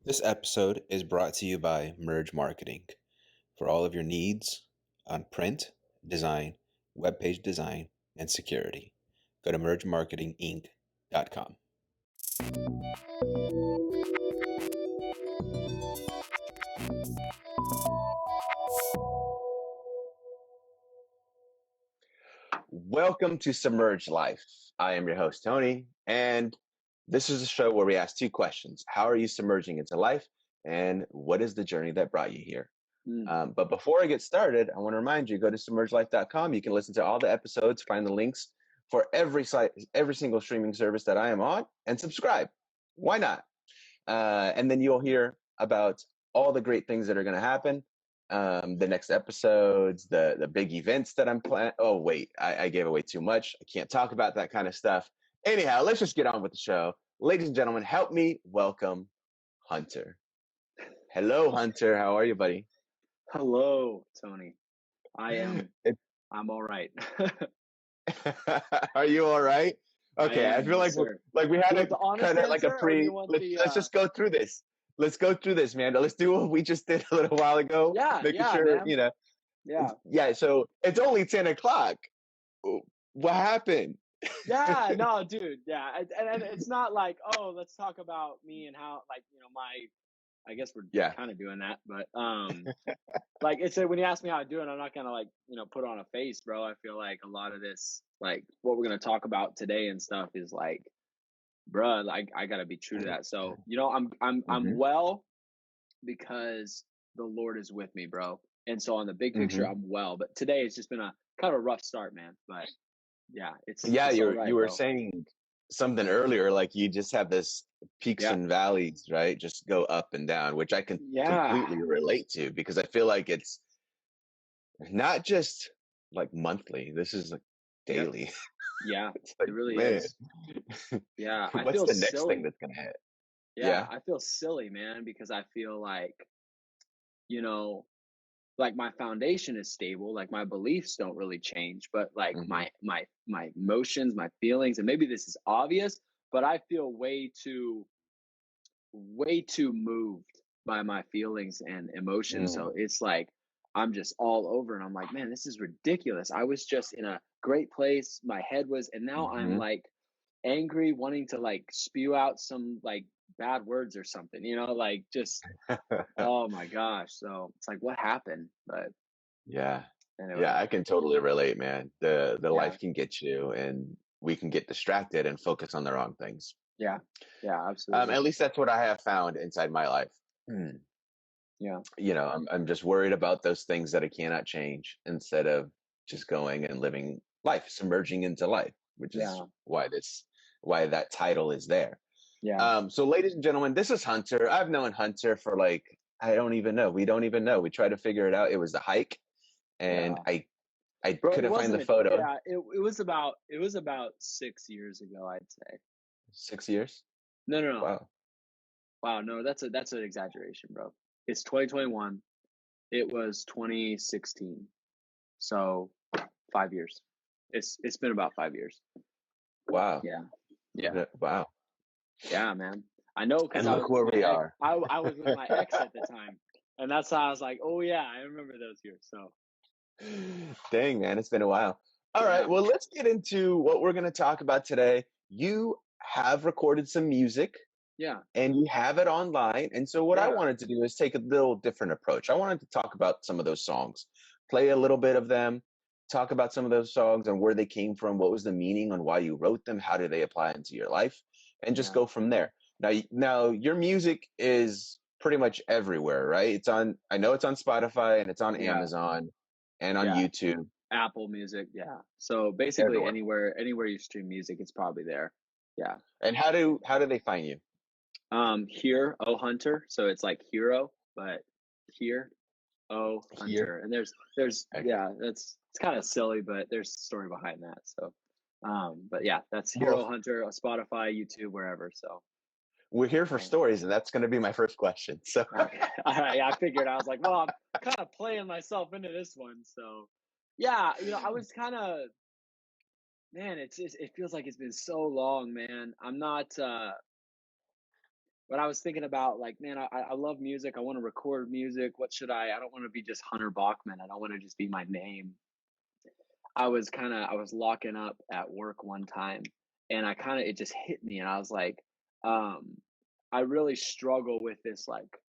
This episode is brought to you by Merge Marketing for all of your needs on print, design, web page design, and security. Go to mergemarketinginc.com. Welcome to Submerge Life. I am your host, Tony, and this is a show where we ask two questions. How are you submerging into life? And what is the journey that brought you here? But before I get started, I want to remind you, go to submergelife.com. You can listen to all the episodes, find the links for every single streaming service that I am on, and subscribe. Why not? And then you'll hear about all the great things that are going to happen, the next episodes, the big events that I'm planning. Oh, wait, I gave away too much. I can't talk about that kind of stuff. Anyhow, let's just get on with the show. Ladies and gentlemen, help me welcome Hunter. Hello, Hunter. How are you, buddy? Hello, Tony. I'm all right. Are you all right? Okay, I feel like we had a kind of like a pre. Let's just go through this. Let's go through this, man. Let's do what we just did a little while ago. Making sure, man. Yeah. So it's only 10 o'clock. What happened? Yeah, no, dude. Yeah, and it's not like, oh, let's talk about me and how, like, I guess we're kind of doing that, but like it's when you ask me how I'm doing, I'm not gonna put on a face, bro. I feel like a lot of this, like what we're gonna talk about today and stuff, is like, bruh, like I gotta be true to that. So I'm well because the Lord is with me, bro. And so on the big picture, I'm well. But today it's just been a kind of a rough start, man. But yeah, it's you were saying something earlier, like you just have this peaks and valleys, right? Just go up and down, which I can completely relate to, because I feel like it's not just like monthly. This is like daily. Yeah, like, it really is. Yeah, I feel the silly. next thing that's gonna hit? Yeah, I feel silly, man, because I feel like, like my foundation is stable, like my beliefs don't really change, but like my emotions, my feelings, and maybe this is obvious, but I feel way too moved by my feelings and emotions. So it's like I'm just all over, and I'm like, man, this is ridiculous. I was just in a great place, my head was, and now I'm like angry, wanting to like spew out some like bad words or something, like just oh my gosh. So it's like, what happened? But anyway. I can totally relate, man. The life can get you, and we can get distracted and focus on the wrong things. Yeah, absolutely. At least that's what I have found inside my life. Yeah, I'm just worried about those things that I cannot change, instead of just going and living life, submerging into life, which is why that title is there. Yeah. So ladies and gentlemen, this is Hunter. I've known Hunter for like, I don't even know. We don't even know. We tried to figure it out. It was a hike, and I couldn't find the photo. Yeah, it was about 6 years ago, I'd say. 6 years? No. Wow, no, that's an exaggeration, bro. It's 2021. It was 2016. So 5 years. It's been about 5 years. Wow. Yeah. Wow. Yeah, man. I know, because look where we are. I was with my ex at the time, and that's how I was like, oh yeah, I remember those years. So, dang, man, it's been a while. All right, well, let's get into what we're going to talk about today. You have recorded some music, and you have it online. And so what I wanted to do is take a little different approach. I wanted to talk about some of those songs, play a little bit of them, talk about some of those songs and where they came from, what was the meaning on why you wrote them, how do they apply into your life, and just go from there. Now your music is pretty much everywhere, right? I know it's on Spotify, and it's on Amazon and on YouTube, Apple Music. So basically anywhere you stream music, it's probably there. And how do they find you? Here, Oh Hunter. So it's like hero, but here, Oh Hunter. And there's it's kind of silly, but there's a story behind that. So but yeah, that's Hero Hunter, Spotify, YouTube, wherever. So we're here for stories, and that's going to be my first question. So I figured, I was like, well, I'm kind of playing myself into this one. So yeah, I was kind of, man, it feels like it's been so long, man. I'm not when I was thinking about like, man, I love music. I want to record music. What should I don't want to be just Hunter Bachman. I don't want to just be my name. I was locking up at work one time, and it just hit me, and I was like, um, I really struggle with this like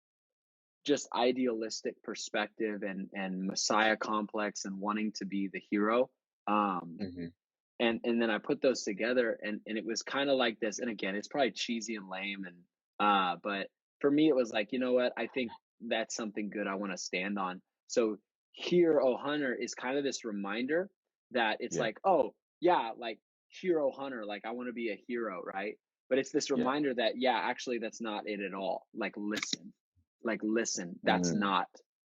just idealistic perspective and messiah complex and wanting to be the hero. Um, Mm-hmm. and then I put those together, and it was kind of like this. And again, it's probably cheesy and lame, and but for me, it was like, you know what? I think that's something good I want to stand on. So Hero Hunter is kind of this reminder that it's Yeah. like, oh yeah, like Hero Hunter, like I want to be a hero, right? But it's this Yeah. reminder that yeah, actually, that's not it at all. Like listen, Mm-hmm.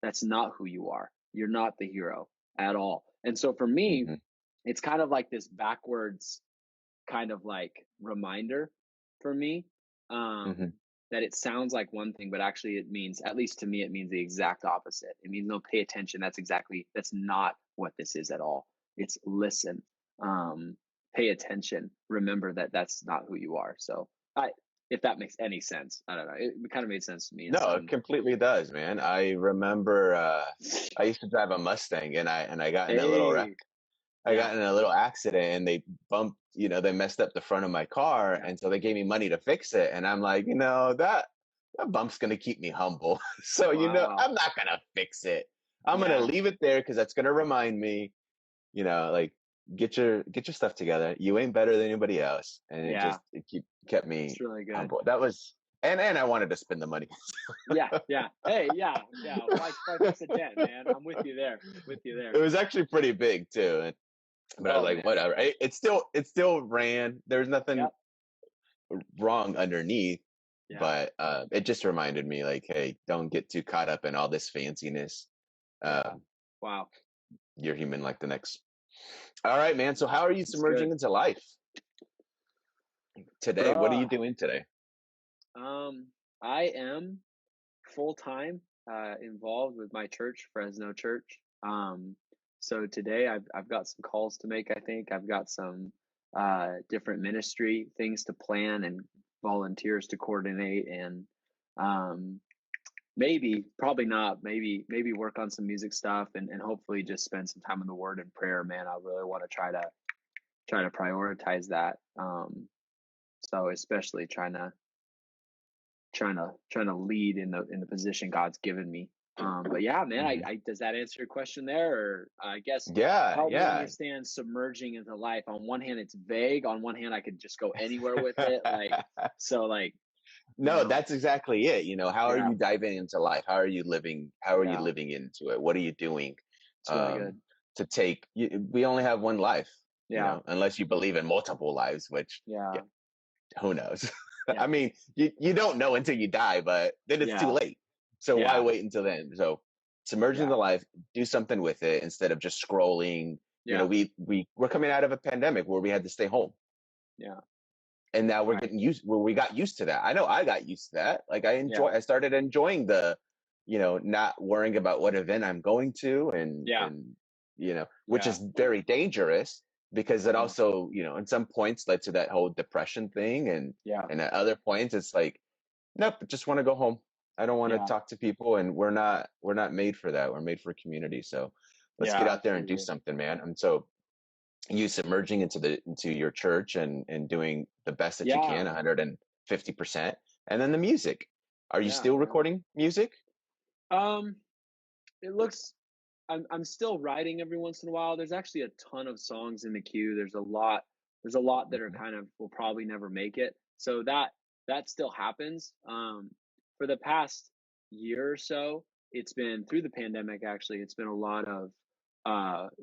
that's not who you are. You're not the hero at all. And so for me, Mm-hmm. it's kind of like this backwards kind of like reminder for me, Mm-hmm. that it sounds like one thing, but actually it means, at least to me, it means the exact opposite. It means no, pay attention. That's not what this is at all. It's listen, um, pay attention. Remember that that's not who you are. So if that makes any sense, I don't know. It kind of made sense to me in No, it some. completely does, man. I remember I used to drive a Mustang, and I got in a little wreck. Hey, I yeah, got in a little accident, and they bumped, they messed up the front of my car, yeah, and so they gave me money to fix it. And I'm like, that bump's gonna keep me humble. So, wow, I'm not gonna fix it. I'm gonna yeah, leave it there because that's gonna remind me, like get your stuff together. You ain't better than anybody else. And yeah. it kept That's me really good. humble. That was and I wanted to spend the money. Yeah, yeah. Hey, yeah, yeah. Why fix a dent, man? I'm with you there. With you there. It was actually pretty big too. But I was Oh like, man. whatever. It still ran. There's nothing Yep. wrong underneath, Yeah. but it just reminded me, like, hey, don't get too caught up in all this fanciness. Yeah. Um, Wow. you're human like the next. All right, man. So how are you That's submerging good. into life today? What are you Bruh. doing today? Um, I am full time involved with my church, Fresno Church. So today I've got some calls to make, I think. I've got some different ministry things to plan and volunteers to coordinate, and um maybe, probably not, maybe work on some music stuff, and hopefully just spend some time in the word and prayer, man. I really want to try to prioritize that. So especially trying to lead in the position God's given me. But yeah, man, Mhm. I does that answer your question there? Or I guess Yeah, help me yeah. understand submerging into life. On one hand, it's vague. On one hand, I could just go anywhere with it. Like, so like, you No, know, that's exactly it. How are yeah, you diving into life? How are you living? How are you yeah, living into it? What are you doing? it's really Um, good. to take, we only have one life, Yeah, unless you believe in multiple lives, which, yeah, yeah, who knows? I yeah, mean, you don't know until you die, but then it's too yeah, late. So why yeah, wait until then? So submerge yeah, into life, do something with it instead of just scrolling. yeah, We're coming out of a pandemic where we had to stay home, yeah, and now we're right, getting used. Well, we got used to that. I know I got used to that. Like yeah, I started enjoying the, not worrying about what event I'm going to, yeah, which yeah, is very dangerous because it mhm, also, in some points led to that whole depression thing, yeah, and at other points it's like, nope, just want to go home. I don't want to yeah, talk to people, and we're not made for that. We're made for community. So let's get yeah, out there and do absolutely. something, man. And so you submerging into your church and doing the best that you Yeah, can, 150%. And then the music. Are you yeah, still yeah. recording music? Um, it looks. I'm still writing every once in a while. There's actually a ton of songs in the queue. There's a lot. There's a lot that are Hmm. kind of will probably never make it. So that still happens. For the past year or so, it's been through the pandemic. Actually, it's been a lot of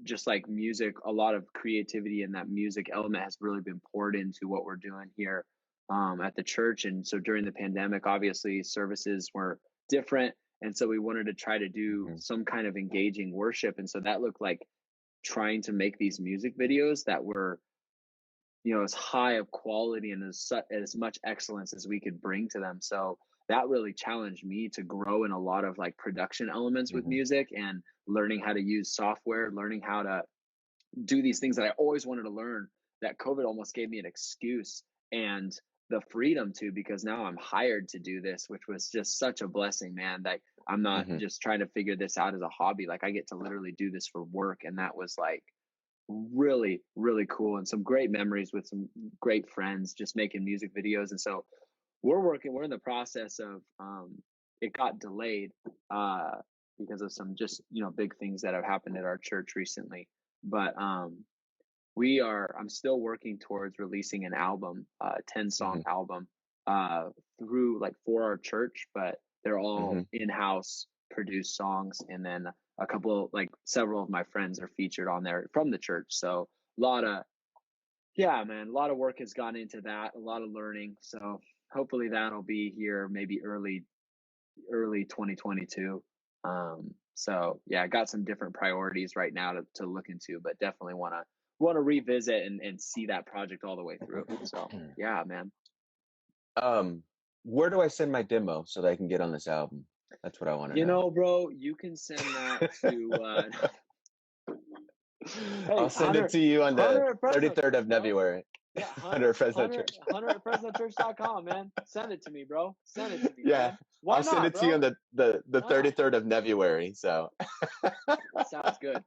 just like music, a lot of creativity, and that music element has really been poured into what we're doing here at the church. And so during the pandemic, obviously services were different, and so we wanted to try to do Hmm. some kind of engaging worship. And so that looked like trying to make these music videos that were, as high of quality and as much excellence as we could bring to them. So that really challenged me to grow in a lot of like production elements with Hmm. music, and learning how to use software, learning how to do these things that I always wanted to learn, that COVID almost gave me an excuse. And the freedom to, because now I'm hired to do this, which was just such a blessing, man. Like I'm not just trying to figure this out as a hobby. Like I get to literally do this for work. And that was like really, really cool, and some great memories with some great friends just making music videos. And so we're in the process of it got delayed because of some just, big things that have happened at our church recently. But I'm still working towards releasing an album, 10-song album, through like for our church, but they're all in-house produced songs. And then several of my friends are featured on there from the church. So a lot of work has gone into that, a lot of learning. So hopefully that'll be here maybe early 2022. So yeah, I got some different priorities right now to look into, but definitely want to revisit and see that project all the way through. So yeah, man. Where do I send my demo so that I can get on this album? That's what I want to know. You know, bro, you can send that to hey, I'll send it to you on the 33rd of February. Yeah, Hunter at FresnoChurch.com, man. Send it to me, bro. Send it to me. Yeah. Man. Why I'll send it to you on the 33rd of February. So sounds good.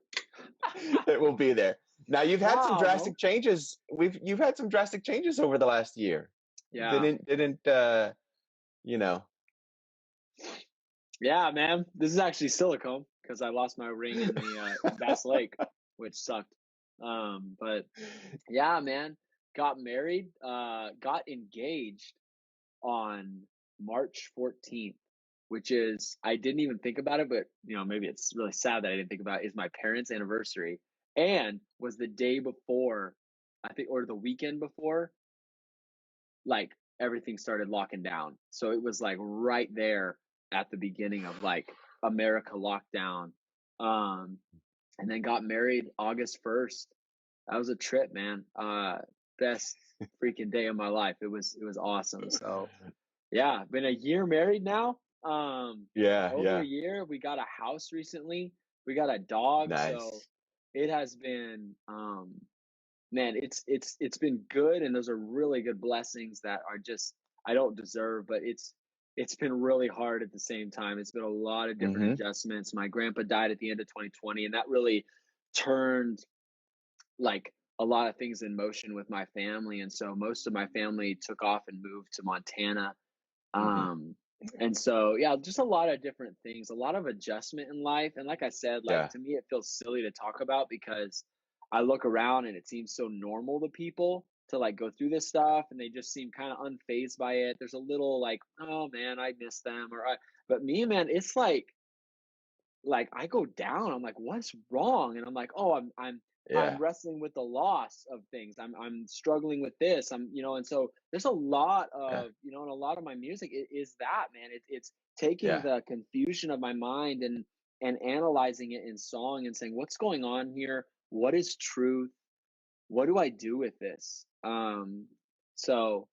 It will be there. Now you've had some drastic changes. You've had some drastic changes over the last year. Yeah. Didn't Yeah, man. This is actually silicone because I lost my ring in the Bass Lake, which sucked. But yeah, man. Got married, got engaged on March 14th, which is, I didn't even think about it, but maybe it's really sad that I didn't think about it, is my parents' anniversary, and was the day before, I think, or the weekend before, like everything started locking down. So it was like right there at the beginning of like America lockdown. And then got married August 1st. That was a trip, man. Best freaking day of my life. It was awesome. So yeah, been a year married now. Over a year. We got a house recently. We got a dog. Nice. So it has been man, it's been good, and those are really good blessings that are just I don't deserve, but it's been really hard at the same time. It's been a lot of different adjustments. My grandpa died at the end of 2020, and that really turned like a lot of things in motion with my family. And so most of my family took off and moved to Montana. And so, yeah, just a lot of different things, a lot of adjustment in life. And like I said, to me, it feels silly to talk about because I look around and it seems so normal to people to like go through this stuff, and they just seem kind of unfazed by it. There's a little like, oh man, I miss them, but me, man, it's like I go down. I'm like, what's wrong? And I'm like, oh, I'm wrestling with the loss of things. I'm struggling with this. And so there's a lot of, and a lot of my music is that, man. It's taking the confusion of my mind and analyzing it in song and saying, what's going on here? What is truth? What do I do with this? So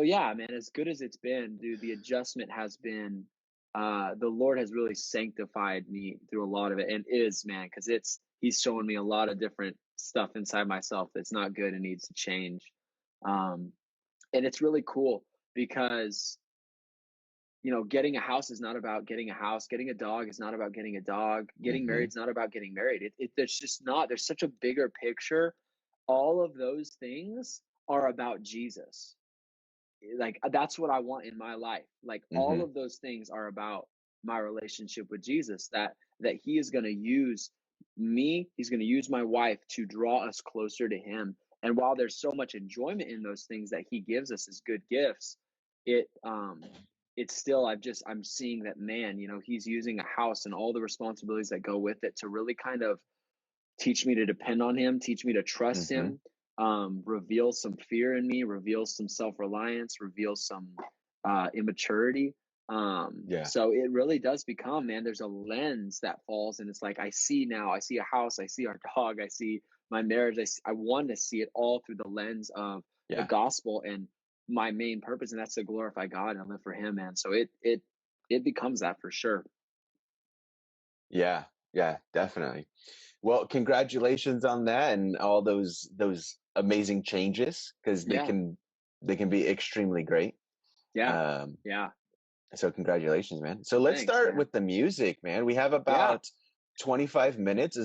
yeah, man, as good as it's been, dude, the adjustment has been, the Lord has really sanctified me through a lot of it, and man, because he's showing me a lot of different stuff inside myself that's not good and needs to change. And it's really cool because, getting a house is not about getting a house. Getting a dog is not about getting a dog. Getting married is not about getting married. There's such a bigger picture. All of those things are about Jesus. Like that's what I want in my life. Like all of those things are about my relationship with Jesus, that he is going to use me, he's going to use my wife to draw us closer to him. And while there's so much enjoyment in those things that he gives us as good gifts, it's still, I'm seeing that, man, he's using a house and all the responsibilities that go with it to really kind of teach me to depend on him, teach me to trust him, reveal some fear in me, reveal some self-reliance, reveal some immaturity. So it really does become, man, there's a lens that falls, and it's like, I see a house, I see our dog, I see my marriage. I want to see it all through the lens of the gospel and my main purpose, and that's to glorify God and live for him, man. So it becomes that for sure. Yeah, definitely. Well, congratulations on that and all those amazing changes, because They can be extremely great. Yeah. So congratulations, man. So let's start with the music, man. We have about 25 minutes.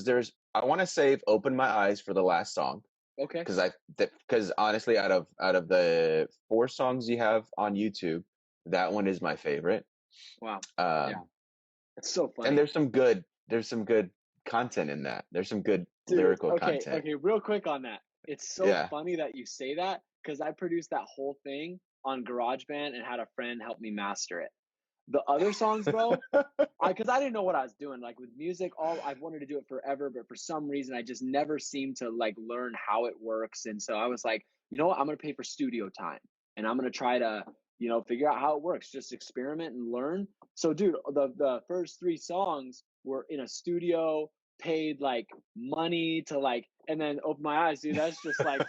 I want to save Open My Eyes for the last song. Okay. Because honestly, out of the 4 songs you have on YouTube, that one is my favorite. Wow. Yeah. It's so funny. And there's some good content in that. There's some good lyrical content. Okay, real quick on that. It's so funny that you say that, because I produced that whole thing on GarageBand and had a friend help me master it. The other songs, bro, because I didn't know what I was doing. Like with music, I've wanted to do it forever, but for some reason I just never seemed to like learn how it works. And so I was like, you know what, I'm gonna pay for studio time and I'm gonna try to, figure out how it works, just experiment and learn. So dude, the first 3 songs were in a studio, paid like money to like, and then Open My Eyes, dude, that's just like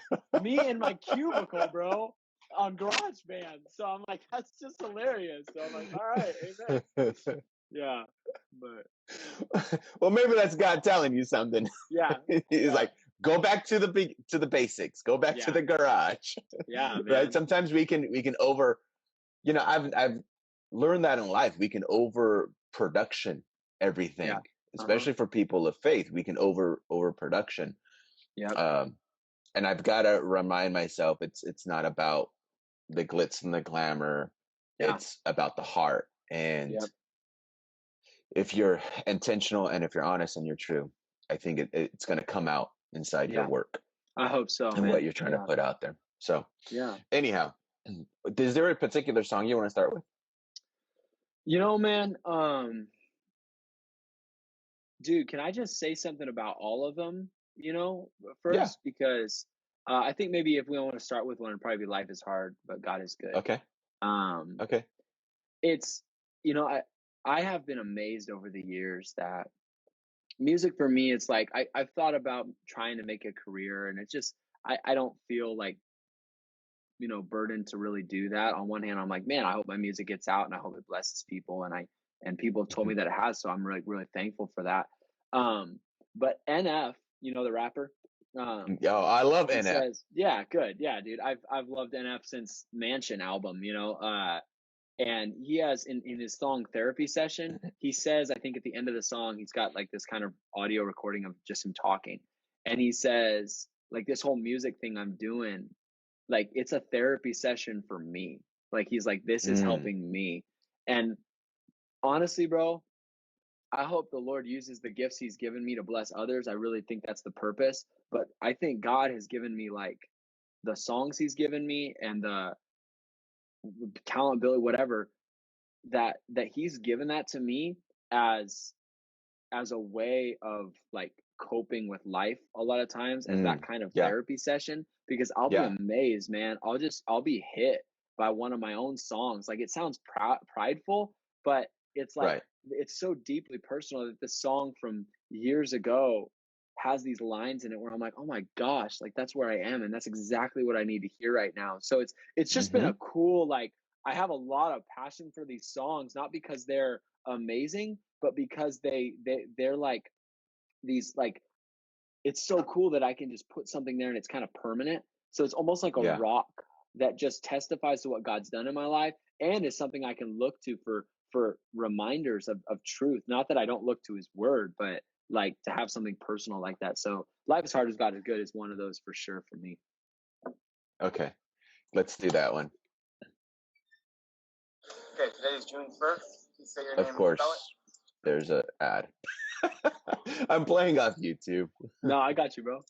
me in my cubicle, bro, on GarageBand. So I'm like, that's just hilarious. So I'm like, all right, amen. Yeah, but well, maybe that's God telling you something. Yeah, He's like, go back to the basics. Go back to the garage. Yeah, man. Right. Sometimes we can over. I've learned that in life. We can over production everything, especially for people of faith. We can over production. Yeah. And I've got to remind myself, it's not about the glitz and the glamour. It's about the heart. And if you're intentional and if you're honest and you're true, I think it's going to come out inside your work. I hope so, and man. what you're trying to put out there. So anyhow, is there a particular song you want to start with? Man, dude, can I just say something about all of them, first? Because I think maybe if we want to start with one, it'd probably be Life is Hard, but God is Good. Okay. Okay. It's, I have been amazed over the years that music for me, it's like, I've thought about trying to make a career, and it's just, I don't feel like, burdened to really do that. On one hand, I'm like, man, I hope my music gets out and I hope it blesses people. And people have told me that it has. So I'm really, really thankful for that. But NF, the rapper. Yo, I love NF. Says, yeah, good. Yeah, dude. I've loved NF since Mansion album, and he has in his song Therapy Session, he says, I think at the end of the song, he's got like this kind of audio recording of just him talking. And he says, like, this whole music thing I'm doing, like, it's a therapy session for me. Like, he's like, this is helping me. And honestly, bro, I hope the Lord uses the gifts he's given me to bless others. I really think that's the purpose. But I think God has given me like the songs he's given me and the talent, ability, whatever, that he's given that to me as a way of like coping with life a lot of times, as that kind of therapy session, because I'll be amazed, man. I'll be hit by one of my own songs. Like, it sounds prideful, but it's like, it's so deeply personal that this song from years ago has these lines in it where I'm like, oh my gosh, like, that's where I am. And that's exactly what I need to hear right now. So it's just been a cool, like, I have a lot of passion for these songs, not because they're amazing, but because they're like these, like, it's so cool that I can just put something there and it's kind of permanent. So it's almost like a rock that just testifies to what God's done in my life, and is something I can look to for reminders of truth. Not that I don't look to his word, but like to have something personal like that. So Life is Hard, as God is Good is one of those for sure for me. Okay. Let's do that one. Okay, today is June 1st. Please say your name. Of course. There's an ad. I'm playing off YouTube. No, I got you, bro.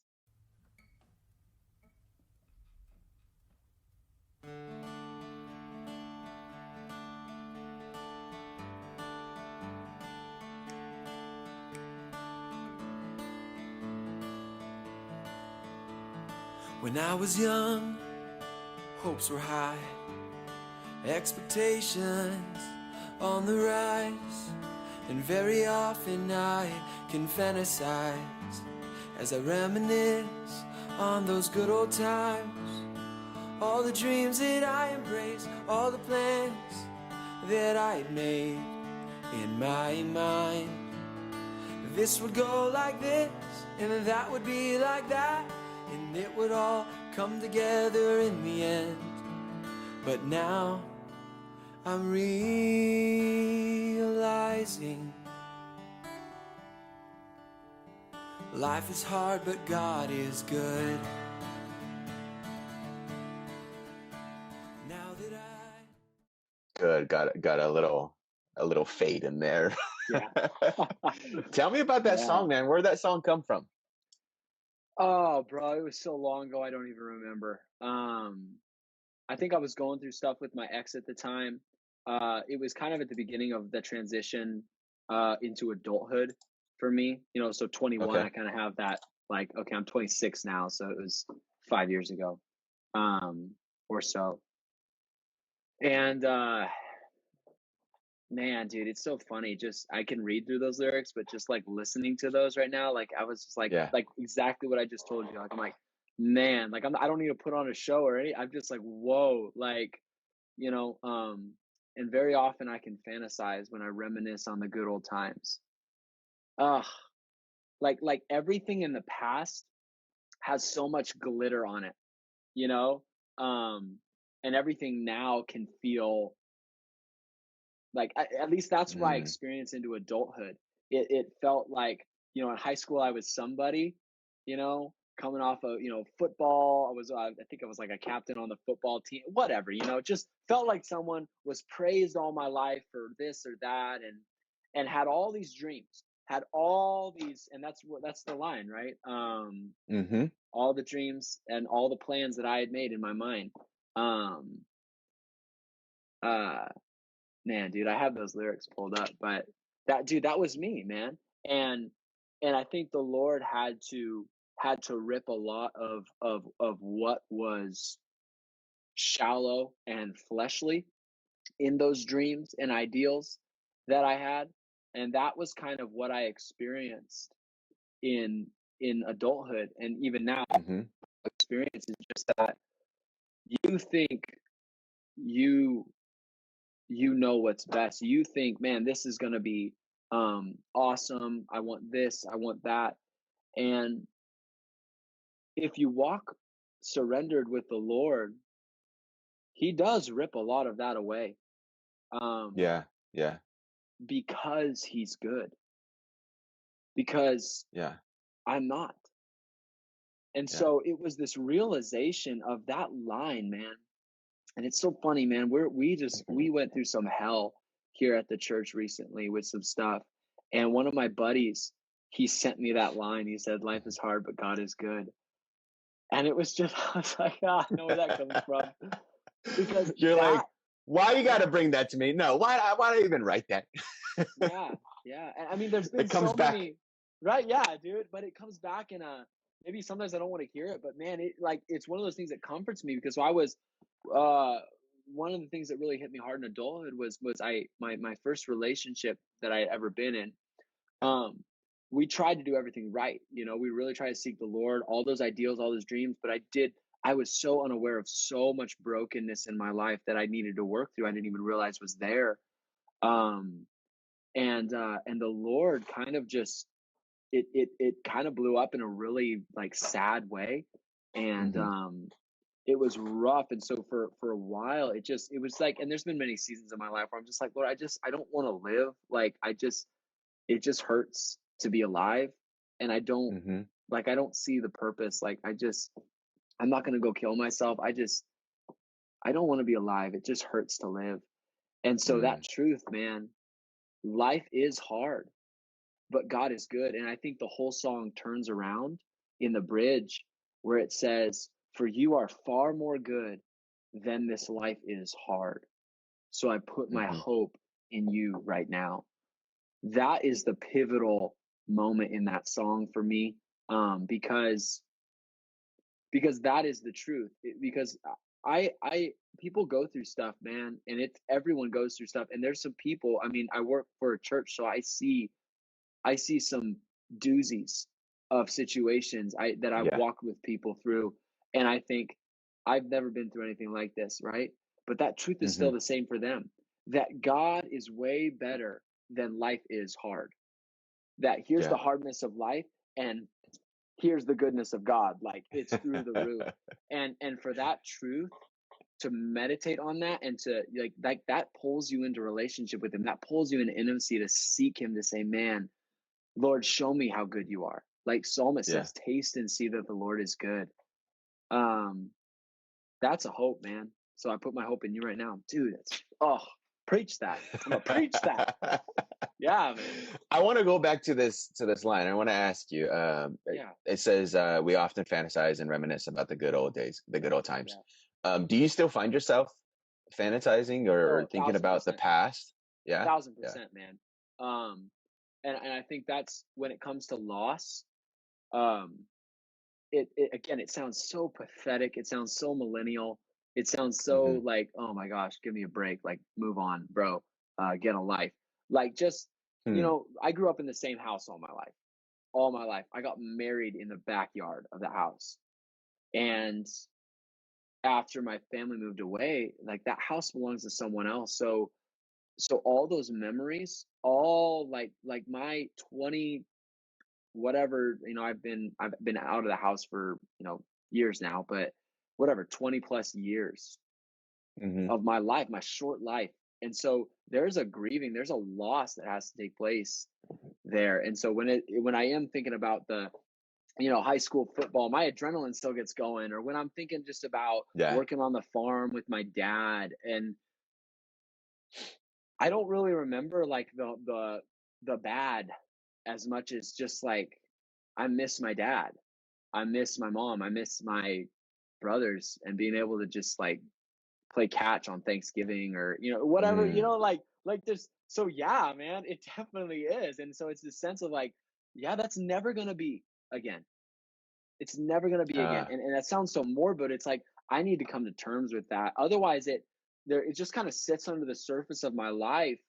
When I was young, hopes were high, expectations on the rise, and very often I can fantasize as I reminisce on those good old times, all the dreams that I embraced, all the plans that I had made in my mind. This would go like this, and that would be like that, and it would all come together in the end. But now I'm realizing life is hard, but God is good. Now that Good. Got a little fade in there. Yeah. Tell me about that song, man. Where'd that song come from? Oh, bro, it was so long ago I don't even remember. I think I was going through stuff with my ex at the time. It was kind of at the beginning of the transition into adulthood for me. You know, so 21, Okay. I kind of have that, like, okay, I'm 26 now, so it was 5 years ago, or so. And man, dude, it's so funny. Just I can read through those lyrics, but just like listening to those right now, like I was just like Yeah. exactly what I just told you. Like I'm like, man, like I don't need to put on a show or any. I'm just like, whoa, like, you know. And very often I can fantasize when I reminisce on the good old times. Ugh, like everything in the past has so much glitter on it, you know. And everything now can feel like at least that's what I experienced into adulthood. It felt like, you know, in high school I was somebody, you know, coming off of, you know, football. I was I think I was like a captain on the football team, whatever, you know. It just felt like someone was praised all my life for this or that, and had all these dreams, had all these, and that's the line, right? All the dreams and all the plans that I had made in my mind. um uh Man, dude, I have those lyrics pulled up, but that was me, man. And I think the Lord had to rip a lot of what was shallow and fleshly in those dreams and ideals that I had. And that was kind of what I experienced in adulthood, and even now experience is just that you think you know what's best. You think, man, this is going to be awesome. I want this, I want that. And if you walk surrendered with the Lord, he does rip a lot of that away. Yeah. Yeah. Because he's good. Because Yeah. I'm not. And so it was this realization of that line, man. And it's so funny, man. We went through some hell here at the church recently with some stuff. And one of my buddies, he sent me that line. He said, "Life is hard, but God is good." And it was just, I was like, I know where that comes from. Because you're like, why you got to bring that to me? No, why I even write that? Yeah. And I mean, there's been so many, right? Yeah, dude. But it comes back in maybe sometimes I don't want to hear it, but man, it's one of those things that comforts me, because I was, one of the things that really hit me hard in adulthood was my first relationship that I had ever been in. We tried to do everything right. You know, we really tried to seek the Lord, all those ideals, all those dreams, but I was so unaware of so much brokenness in my life that I needed to work through. I didn't even realize was there. And the Lord kind of just, it kind of blew up in a really like sad way. And, it was rough. And so for a while, it was like, and there's been many seasons in my life where I'm just like, Lord, I don't want to live. Like, it just hurts to be alive. And I don't, like, I don't see the purpose. Like, I'm not going to go kill myself. I don't want to be alive. It just hurts to live. And so that truth, man, life is hard, but God is good. And I think the whole song turns around in the bridge where it says, "For you are far more good than this life is hard. So I put my hope in you right now." That is the pivotal moment in that song for me, because that is the truth. Because I people go through stuff, man, and everyone goes through stuff. And there's some people. I mean, I work for a church, so I see some doozies of situations that I've walked with people through, and I think I've never been through anything like this, right? But that truth is still the same for them. That God is way better than life is hard. That here's the hardness of life, and here's the goodness of God. Like, it's through the roof. And for that truth to meditate on that and to like that pulls you into relationship with him. That pulls you into intimacy to seek him, to say, man, Lord, show me how good you are. Like Psalmist says, taste and see that the Lord is good. That's a hope, man. So I put my hope in you right now. Dude, preach that. I'm gonna preach that. Yeah, man. I want to go back to this line. I want to ask you. It says we often fantasize and reminisce about the good old days, the good old times. Yeah. Do you still find yourself fantasizing or thinking about the past? Yeah, 1,000%, man. And I think that's when it comes to loss. It sounds so pathetic. It sounds so millennial. It sounds so like, oh my gosh, give me a break. Like, move on, bro. Get a life. Like, just, you know, I grew up in the same house all my life. I got married in the backyard of the house. And after my family moved away, like, that house belongs to someone else. So all those memories, all like my 20 whatever, you know, I've been out of the house for, you know, years now, but whatever, 20 plus years of my life, my short life. And so there's a grieving, there's a loss that has to take place there. And so when I am thinking about the, you know, high school football, my adrenaline still gets going. Or when I'm thinking just about working on the farm with my dad, and I don't really remember like the bad as much as just like, I miss my dad, I miss my mom, I miss my brothers, and being able to just like play catch on Thanksgiving, or, you know, whatever, you know, like there's, so yeah, man, it definitely is. And so it's this sense of like, yeah, that's never going to be again. It's never going to be again. And that sounds so morbid. It's like, I need to come to terms with that. Otherwise it just kind of sits under the surface of my life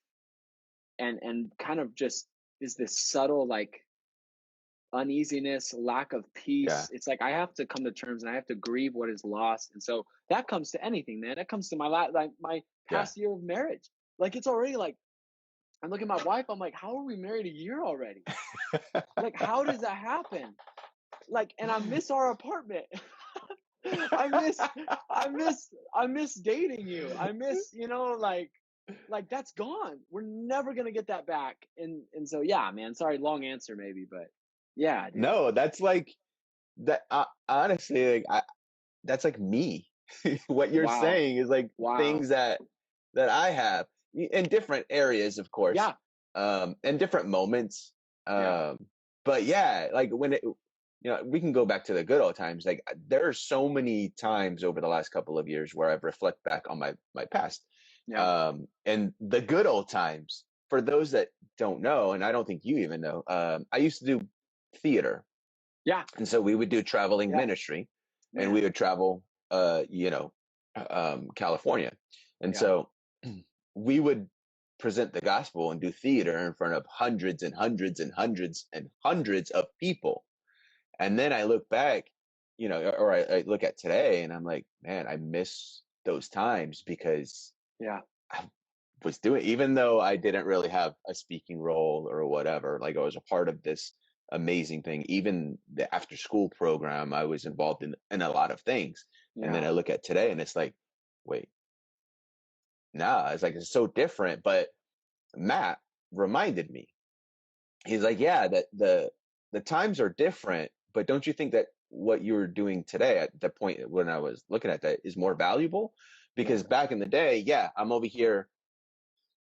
and kind of just is this subtle, like, uneasiness, lack of peace. Yeah. It's like, I have to come to terms and I have to grieve what is lost. And so that comes to anything, man. That comes to my past year of marriage. Like, it's already like, I'm looking at my wife, I'm like, how are we married a year already? Like, how does that happen? Like, and I miss our apartment. I miss dating you. I miss, you know, like that's gone. We're never going to get that back. And so, yeah, man, sorry, long answer maybe, but yeah. Dude. No, that's like that. Honestly, like that's like me. What you're saying is like things that I have in different areas, of course. Yeah. And different moments. But yeah, like when it, you know, we can go back to the good old times. Like, there are so many times over the last couple of years where I've reflected back on my past. Yeah. And the good old times, for those that don't know, and I don't think you even know, I used to do theater. Yeah. And so we would do traveling ministry, and we would travel, California. And so we would present the gospel and do theater in front of hundreds and hundreds and hundreds and hundreds of people. And then I look back, you know, or I look at today and I'm like, man, I miss those times, because I was doing, even though I didn't really have a speaking role or whatever, like I was a part of this amazing thing. Even the after school program, I was involved in a lot of things. And then I look at today and it's like, wait, it's like, it's so different. But Matt reminded me, he's like, yeah, that the times are different, but don't you think that what you were doing today at the point when I was looking at that is more valuable? Because back in the day, I'm over here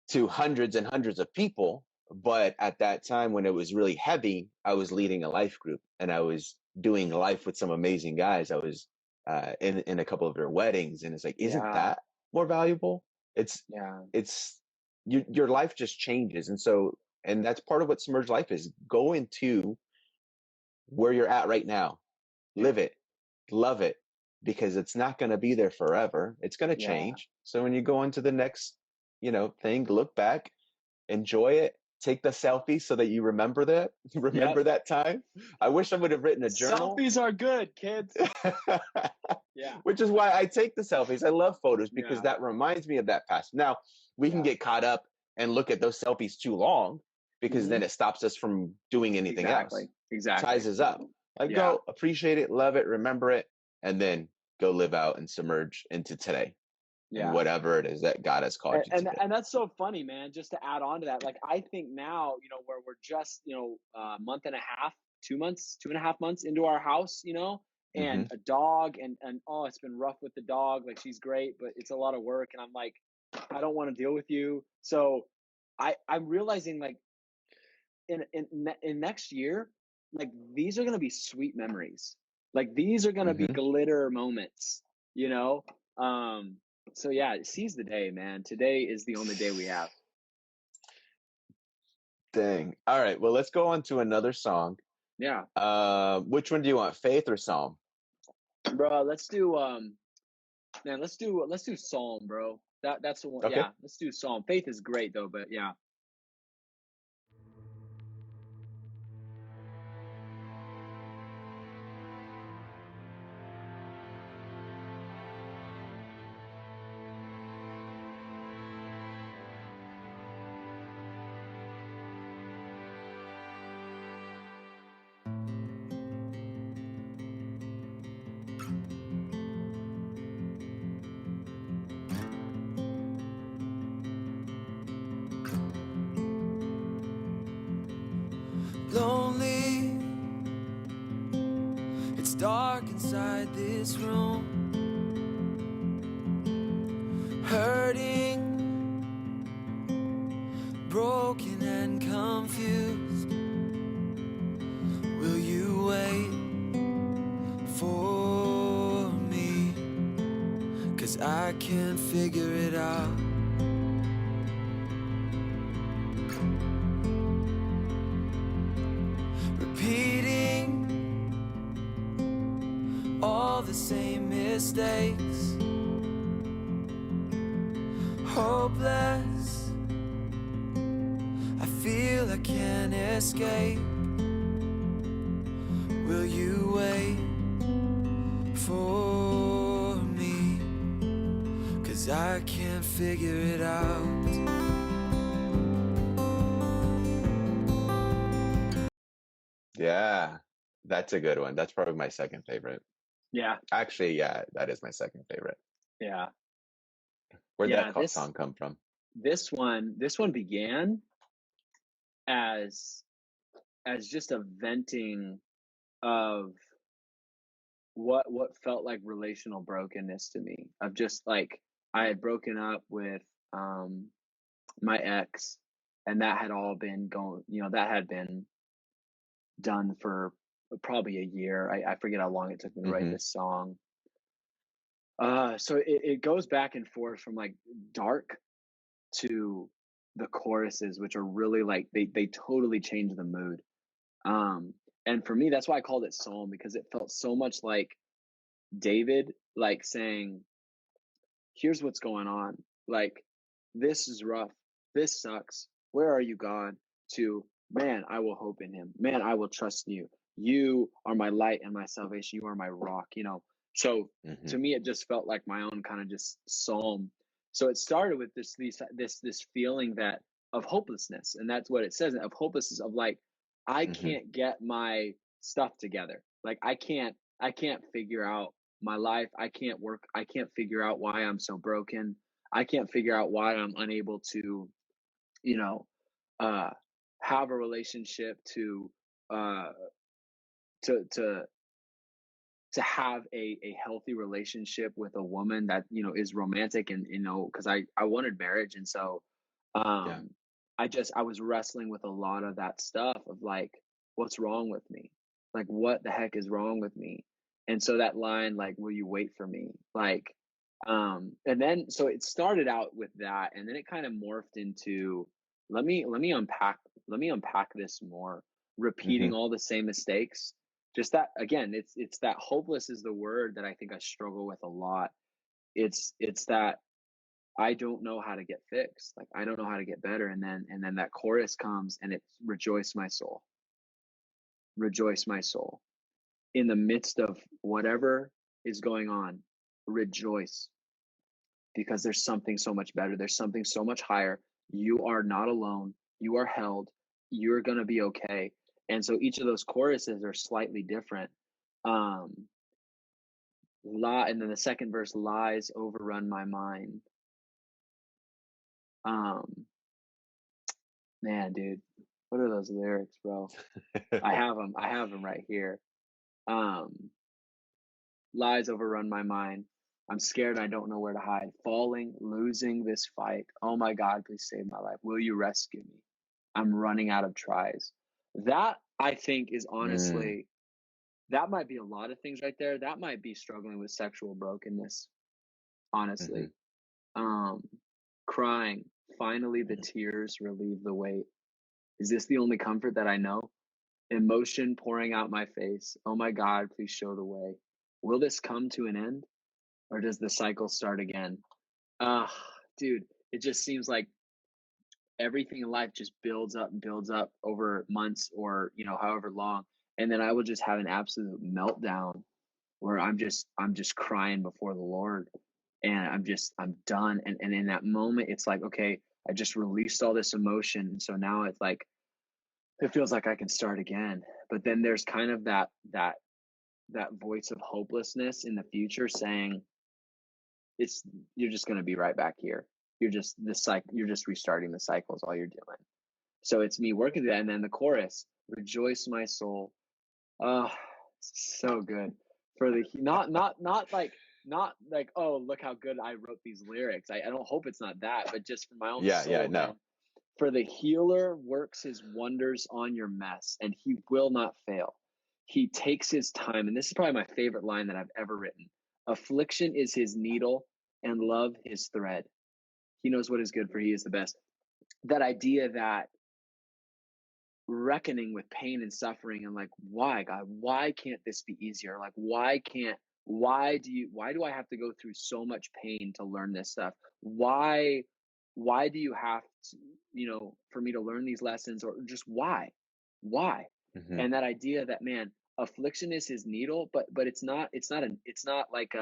to hundreds and hundreds of people, but at that time when it was really heavy, I was leading a life group and I was doing life with some amazing guys. I was in a couple of their weddings, and it's like, isn't that more valuable? It's your life just changes. And that's part of what Submerge Life is. Go into where you're at right now, live it, love it, because it's not going to be there forever. It's going to change. So when you go into the next, you know, thing, look back, enjoy it, take the selfie so that you remember that, that time. I wish I would have written a journal. Selfies are good, kids. Which is why I take the selfies. I love photos, because that reminds me of that past. Now, we can get caught up and look at those selfies too long, because then it stops us from doing anything else. Exactly. Ties us up. Like, go appreciate it, love it, remember it, and then go live out and submerge into today. in whatever it is that God has called you to do. And that's so funny, man. Just to add on to that, like I think now, where we're just, a month and a half, 2 months, 2.5 months into our house, and a dog, and oh, it's been rough with the dog. Like she's great, but it's a lot of work, and I'm like, I don't want to deal with you. So I'm realizing, like, in next year, like these are gonna be sweet memories. Like these are gonna be glitter moments, So yeah, seize the day, man. Today is the only day we have. Dang. All right. Well, let's go on to another song. Yeah. Which one do you want, Faith or Psalm? Bro, let's do Psalm, bro. That's the one. Okay. Yeah, let's do Psalm. Faith is great though, but yeah. Lonely, it's dark inside this room. Hurting, broken and confused. Will you wait for me? 'Cause I can't figure it out. Repeating all the same mistakes. Hopeless, I feel I can't escape. Will you wait for me? 'Cause I can't figure it out. Yeah, that's a good one. That's probably my second favorite. Yeah. Actually, yeah, that is my second favorite. Yeah. Where'd that song come from? This one began as just a venting of what felt like relational brokenness to me. Of just like I had broken up with my ex, and that had all been going, that had been done for probably a year. I forget how long it took me to write this song. So it goes back and forth from like dark to the choruses, which are really like they totally change the mood. And for me, that's why I called it Psalm, because it felt so much like David, like saying, here's what's going on. Like, this is rough. This sucks. Where are you, God? To, man, I will hope in him. Man, I will trust in you. You are my light and my salvation. You are my rock, So to me, it just felt like my own kind of just psalm. So it started with this feeling that of hopelessness. And that's what it says, of hopelessness, of like, I can't get my stuff together. Like I can't figure out my life. I can't work. I can't figure out why I'm so broken. I can't figure out why I'm unable to, have a relationship, to have a healthy relationship with a woman that, is romantic, and, cause I wanted marriage. And so, I was wrestling with a lot of that stuff of like, what's wrong with me? Like, what the heck is wrong with me? And so that line, like, will you wait for me? Like, and then, so it started out with that, and then it kind of morphed into, let me unpack this more, repeating all the same mistakes. Just that, again, it's that hopeless is the word that I think I struggle with a lot. It's that I don't know how to get fixed. Like, I don't know how to get better. And then that chorus comes, and it's rejoice my soul. Rejoice my soul. In the midst of whatever is going on, rejoice. Because there's something so much better. There's something so much higher. You are not alone. You are held. You're going to be okay. And so each of those choruses are slightly different. and then the second verse, lies overrun my mind. Man, dude, what are those lyrics, bro? I have them right here. Lies overrun my mind. I'm scared. I don't know where to hide. Falling, losing this fight. Oh my God, please save my life. Will you rescue me? I'm running out of tries. That, I think, is honestly, that might be a lot of things right there. That might be struggling with sexual brokenness, honestly. Crying. Finally, the tears relieve the weight. Is this the only comfort that I know? Emotion pouring out my face. Oh my God, please show the way. Will this come to an end? Or does the cycle start again? Dude, it just seems like everything in life just builds up and builds up over months or, however long. And then I will just have an absolute meltdown where I'm just crying before the Lord, and I'm done. And in that moment, it's like, okay, I just released all this emotion. And so now it's like, it feels like I can start again. But then there's kind of that voice of hopelessness in the future saying, you're just going to be right back here. You're just restarting the cycles, all you're doing. So it's me working through that. And then the chorus, rejoice my soul. Oh, so good. For the not like, oh, look how good I wrote these lyrics. I don't hope it's not that, but just for my own soul. No. Man. For the healer works his wonders on your mess, and he will not fail. He takes his time, and this is probably my favorite line that I've ever written. Affliction is his needle, and love his thread. He knows what is good, for he is the best. That idea that reckoning with pain and suffering, and like, why, God, why can't this be easier? Like, why do I have to go through so much pain to learn this stuff? Why do you have to, for me to learn these lessons, or just why? And that idea that, man, affliction is his needle, but it's not like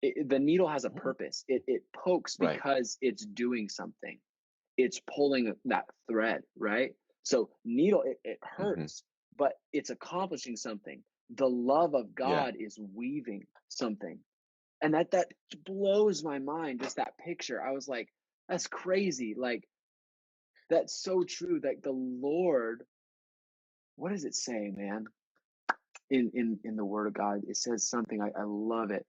the needle has a purpose. It pokes because it's doing something. It's pulling that thread, right? So needle, it hurts, but it's accomplishing something. The love of God is weaving something. And that blows my mind, just that picture. I was like, that's crazy. Like, that's so true. Like the Lord, what does it say, man? In the Word of God, it says something, I love it.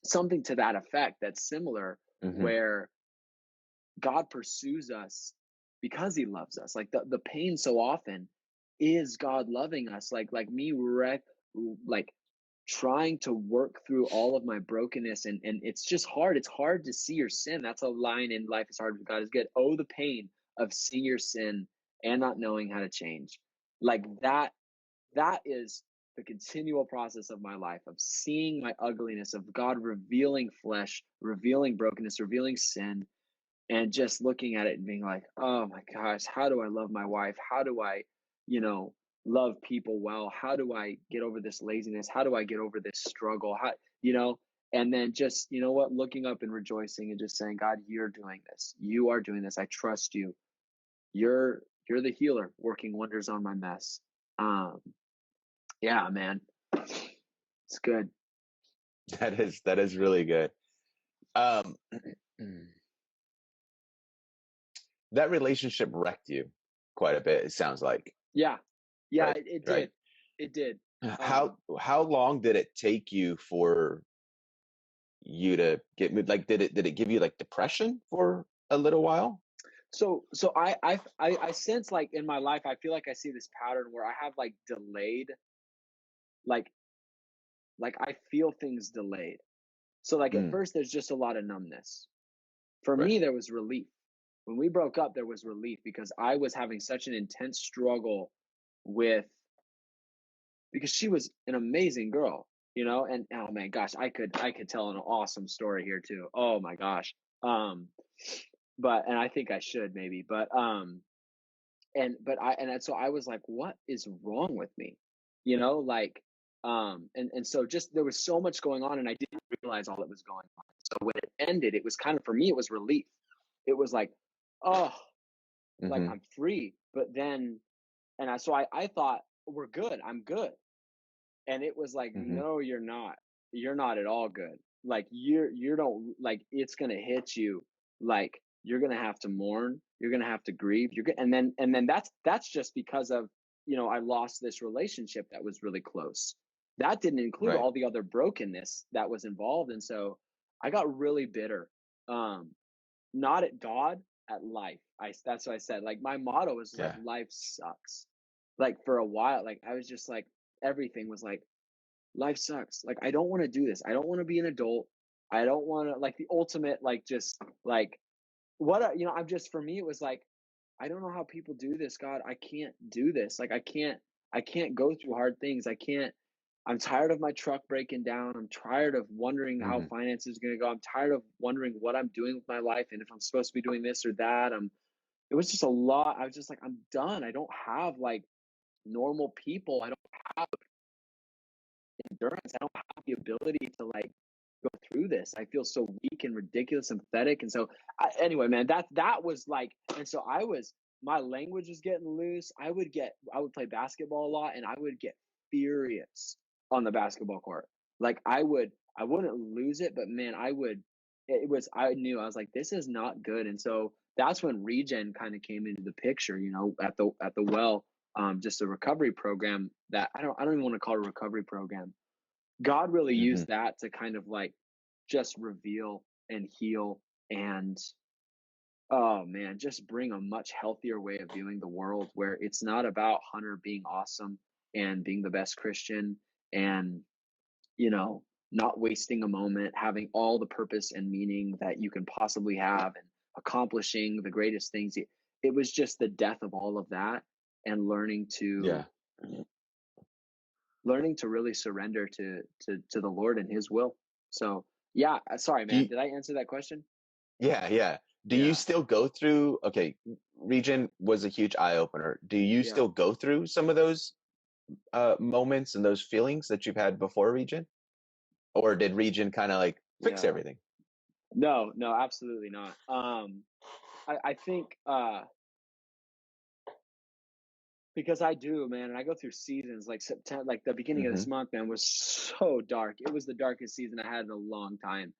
Something to that effect that's similar, where God pursues us because he loves us. Like the pain so often is God loving us. Like me, like trying to work through all of my brokenness, and it's just hard. It's hard to see your sin. That's a line in Life is Hard but God is Good. Oh, the pain of seeing your sin and not knowing how to change. Like that is the continual process of my life, of seeing my ugliness, of God revealing flesh, revealing brokenness, revealing sin, and just looking at it and being like, oh my gosh, how do I love my wife? How do I, love people well? How do I get over this laziness? How do I get over this struggle? How, and then just, looking up and rejoicing and just saying, God, you're doing this. You are doing this. I trust you. You're the healer working wonders on my mess. Yeah, man, it's good. That is really good. That relationship wrecked you quite a bit, it sounds like. Yeah, right? It did. Right? It did. How long did it take you for you to get, like, did it give you like depression for a little while? So I sense, like, in my life, I feel like I see this pattern where I have like delayed, like I feel things delayed. So like at first there's just a lot of numbness. For me, there was relief. When we broke up, there was relief because I was having such an intense struggle because she was an amazing girl, and oh man, gosh, I could tell an awesome story here too. Oh my gosh. And I think I should maybe, so I was like, what is wrong with me? And so just, there was so much going on and I didn't realize all that was going on. So when it ended, it was kind of, for me, it was relief. It was like, oh, like I'm free. But then, so I thought we're good. I'm good. And it was like, Mm-hmm. no, you're not. You're not at all good. Like you don't, like, it's going to hit you. Like, you're going to have to mourn. You're going to have to grieve. And then that's just because of, I lost this relationship that was really close. That didn't include Right. all the other brokenness that was involved. And so I got really bitter. Not at God, at life. That's what I said. Like, my motto was like, life sucks. Like, for a while, like, I was just like, everything was like, life sucks. Like, I don't want to do this. I don't want to be an adult. I don't want to, like, the ultimate, like, just like I'm just, for me, it was like, I don't know how people do this, God. I can't do this. Like, I can't go through hard things. I'm tired of my truck breaking down. I'm tired of wondering how Mm-hmm. finance is going to go. I'm tired of wondering what I'm doing with my life and if I'm supposed to be doing this or that. It was just a lot. I was just like, I'm done. I don't have like normal people. I don't have endurance. I don't have the ability to like go through this. I feel so weak and ridiculous and pathetic. And so anyway, man, that was like, and so my language was getting loose. I would play basketball a lot and I would get furious on the basketball court. Like, I wouldn't lose it, but man, I knew, I was like, this is not good. And so that's when Regen kind of came into the picture, at the well, just a recovery program that I don't even want to call it a recovery program. God really Mm-hmm. used that to kind of like just reveal and heal and, oh man, just bring a much healthier way of viewing the world, where it's not about Hunter being awesome and being the best Christian and, not wasting a moment, having all the purpose and meaning that you can possibly have and accomplishing the greatest things. It was just the death of all of that and learning to really surrender to the Lord and his will. So yeah, sorry, man. Did I answer that question? Yeah. Do you still go through, okay, Regen was a huge eye opener. Do you still go through some of those moments and those feelings that you've had before Regen? Or did Regen kind of like fix everything? No, absolutely not. I think, because I do, man, and I go through seasons. Like September, like the beginning of this month, man, was so dark. It was the darkest season I had in a long time.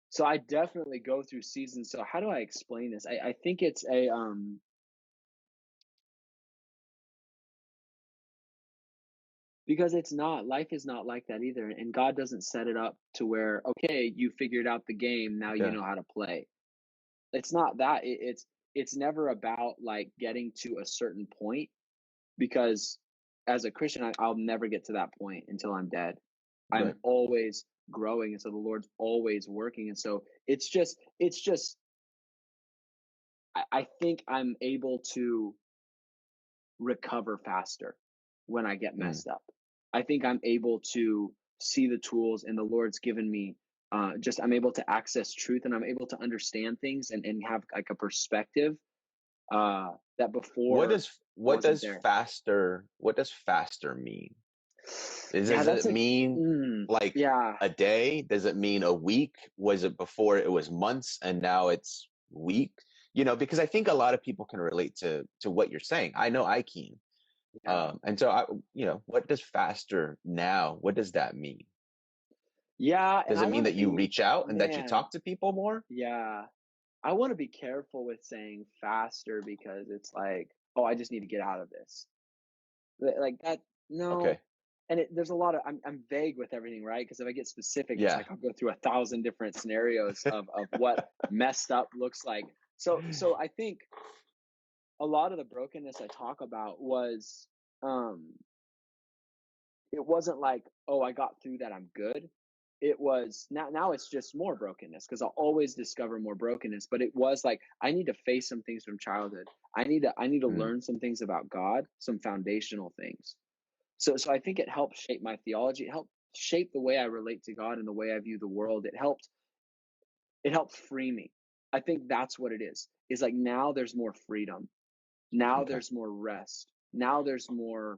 So I definitely go through seasons. So how do I explain this? I think it's because life is not like that either. And God doesn't set it up to where, okay, you figured out the game, now you know how to play. It's not that. It's never about like getting to a certain point, because as a Christian, I'll never get to that point until I'm dead. I'm always growing. And so the Lord's always working. And so it's just, I think I'm able to recover faster when I get messed up. I think I'm able to see the tools, and the Lord's given me, I'm able to access truth, and I'm able to understand things and have like a perspective that before what does faster mean? Does it mean like a day? Does it mean a week? Was it before it was months and now it's week? Because I think a lot of people can relate to what you're saying. I know I can. And so what does faster now? What does that mean? Yeah. Does it mean that you reach out and that you talk to people more? Yeah. I want to be careful with saying faster, because it's like, oh, I just need to get out of this. Like that. No. Okay. And there's a lot of, I'm vague with everything, right? Because if I get specific, it's like I'll go through 1,000 different scenarios of what messed up looks like. So I think a lot of the brokenness I talk about was, it wasn't like, oh, I got through that, I'm good. It was now it's just more brokenness, because I'll always discover more brokenness. But it was like, I need to face some things from childhood. I need to learn some things about God, some foundational things. So I think it helped shape my theology. It helped shape the way I relate to God and the way I view the world. It helped free me. I think that's what it is. Is like, now there's more freedom. Now there's more rest. Now there's more.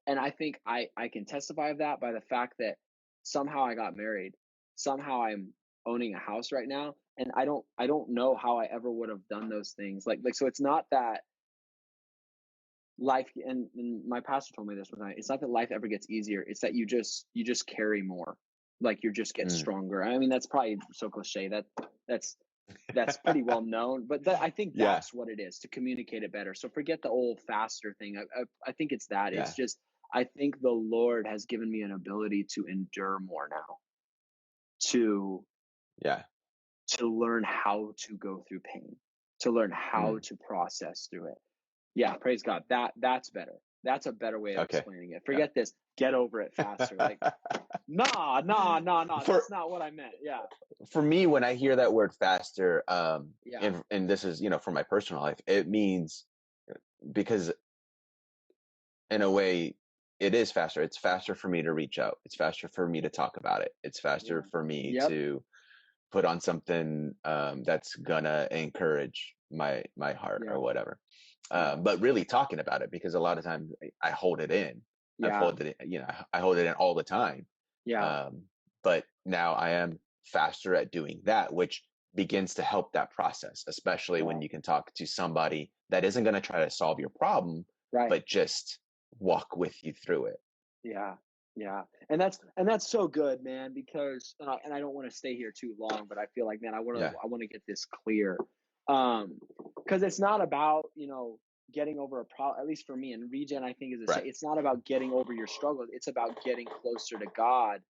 And I think I can testify of that by the fact that somehow I got married. Somehow I'm owning a house right now. And I don't know how I ever would have done those things. Like, so it's not that, life, and my pastor told me this one night, it's not that life ever gets easier, it's that you just carry more, like you just get stronger. I mean, that's probably so cliche, that's pretty well known, but I think that's what it is, to communicate it better. So forget the old faster thing. I think it's that. It's just, I think the Lord has given me an ability to endure more now, to learn how to go through pain, to learn how to process through it. Yeah, praise God. That's better. That's a better way of explaining it. Forget this, get over it faster. Like, nah. That's not what I meant. Yeah. For me, when I hear that word faster, and this is, for my personal life, it means, because in a way it is faster. It's faster for me to reach out. It's faster for me to talk about it. It's faster for me to put on something that's gonna encourage my heart or whatever. But really talking about it, because a lot of times I hold it in. I hold it in all the time. But now I am faster at doing that, which begins to help that process, especially when you can talk to somebody that isn't going to try to solve your problem, but just walk with you through it. Yeah. And that's so good, man, because, and I don't want to stay here too long, but I feel like, man, I want to get this clear. Cause it's not about, getting over a problem, at least for me, and Regen, I think, is the same. It's not about getting over your struggles. It's about getting closer to God.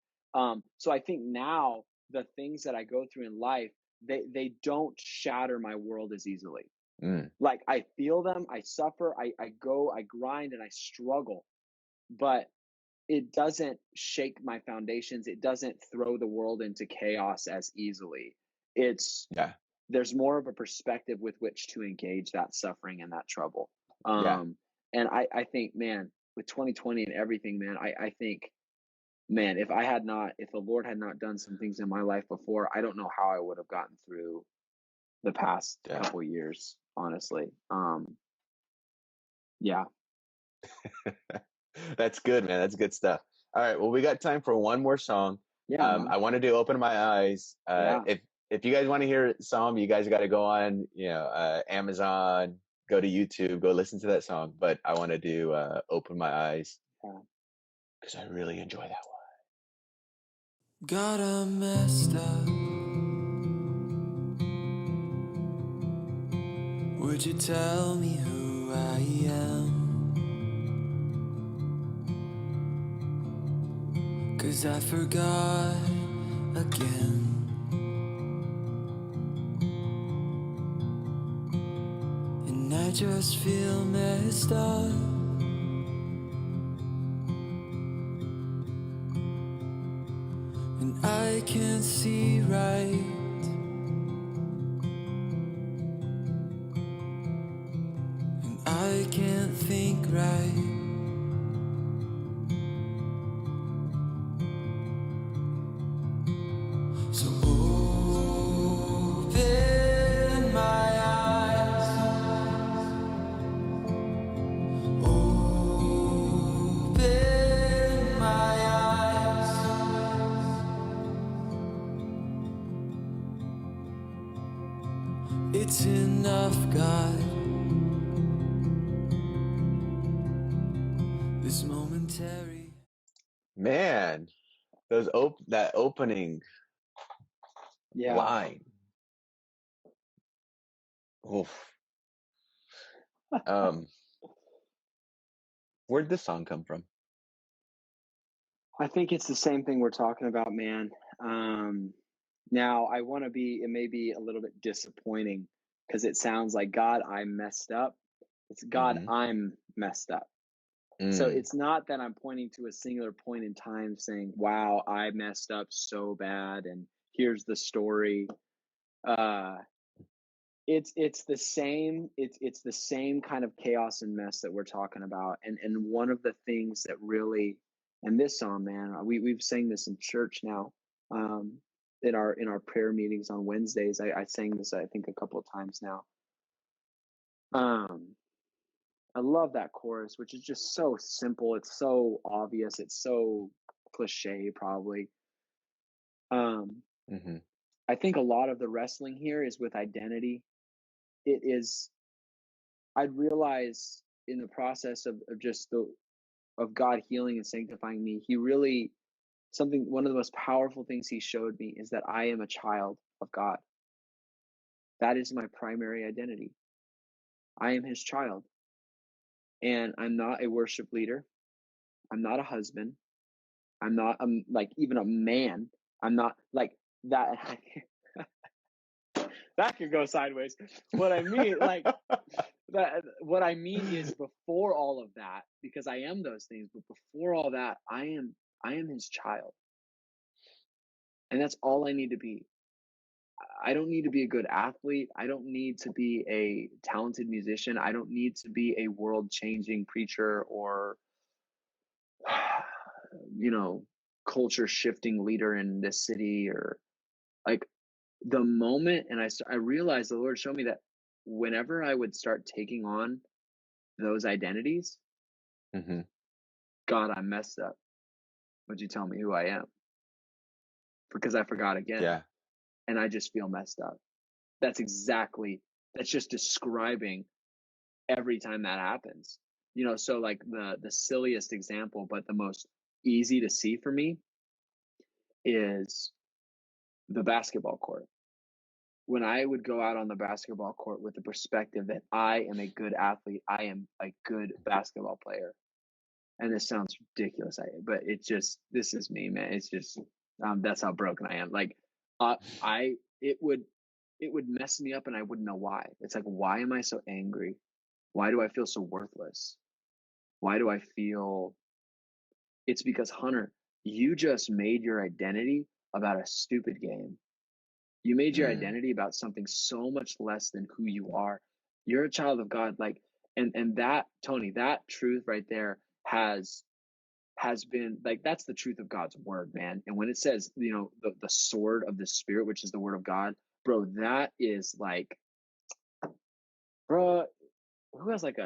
So I think now the things that I go through in life, they don't shatter my world as easily. Like, I feel them, I suffer, I grind and I struggle, but it doesn't shake my foundations. It doesn't throw the world into chaos as easily. There's more of a perspective with which to engage that suffering and that trouble. And I think, man, with 2020 and everything, man, I think, man, if the Lord had not done some things in my life before, I don't know how I would have gotten through the past couple years, honestly. That's good, man. That's good stuff. All right. Well, we got time for one more song. I wanted to Open My Eyes. If you guys want to hear a song, you guys got to go on, Amazon, go to YouTube, go listen to that song. But I want to do Open My Eyes because I really enjoy that one. God, I'm messed up. Would you tell me who I am? 'Cause I forgot again. And I just feel messed up. And I can't see right. And I can't think right. So open my eyes. Open my eyes. It's enough, God. This momentary. Man, that opening line. Oof. Where'd this song come from? I think it's the same thing we're talking about, man. Now it may be a little bit disappointing because it sounds like, God, I'm messed up. It's God, I'm messed up. So it's not that I'm pointing to a singular point in time saying, wow, I messed up so bad and here's the story. It's the same kind of chaos and mess that we're talking about. And one of the things that really, and this song, man, we've sang this in church now, in our prayer meetings on Wednesdays. I sang this, I think, a couple of times now. I love that chorus, which is just so simple. It's so obvious. It's so cliche, probably. I think a lot of the wrestling here is with identity. It is, I realize in the process of of God healing and sanctifying me, he really, one of the most powerful things he showed me is that I am a child of God. That is my primary identity. I am his child. And I'm not a worship leader. I'm not a husband. I'm not like even a man. I'm not like that. That could go sideways. What I mean, like what I mean is before all of that, because I am those things, but before all that, I am his child. And that's all I need to be. I don't need to be a good athlete. I don't need to be a talented musician. I don't need to be a world-changing preacher or, culture shifting leader in this city, or like the moment. And I realized the Lord showed me that whenever I would start taking on those identities, God, I messed up. Would you tell me who I am? Because I forgot again. Yeah. And I just feel messed up. That's just describing every time that happens. So like the silliest example, but the most easy to see for me is the basketball court. When I would go out on the basketball court with the perspective that I am a good athlete, I am a good basketball player. And this sounds ridiculous, but this is me, man. It's just, that's how broken I am. Like, it would mess me up and I wouldn't know why. It's like, why am I so angry? Why do I feel so worthless? Why do I feel? It's because, Hunter, you just made your identity about a stupid game. You made your identity about something so much less than who you are. You're a child of God. Like, and that, Tony, that truth right there has been like, that's the truth of God's word, man. And when it says, the sword of the Spirit, which is the word of God, bro, that is like, bro, who has like